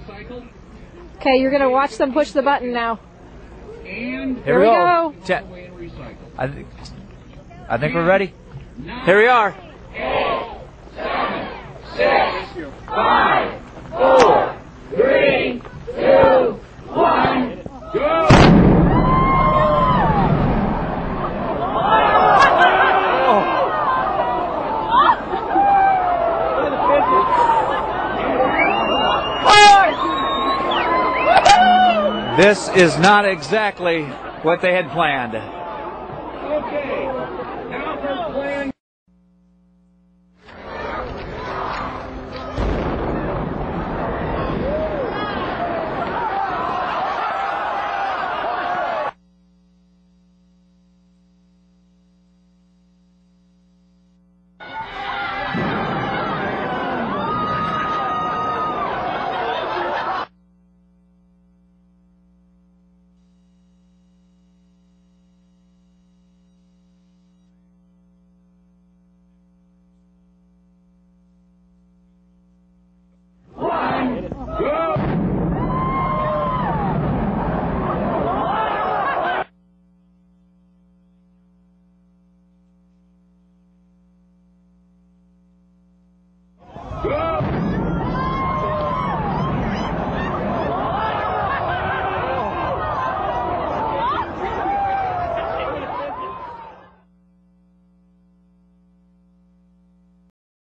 Okay, you're going to watch them push the button now. And here we go. I think we're ready. Here we are. 8, 7, 6, 5, 4, 3, 2, 1, go! This is not exactly what they had planned.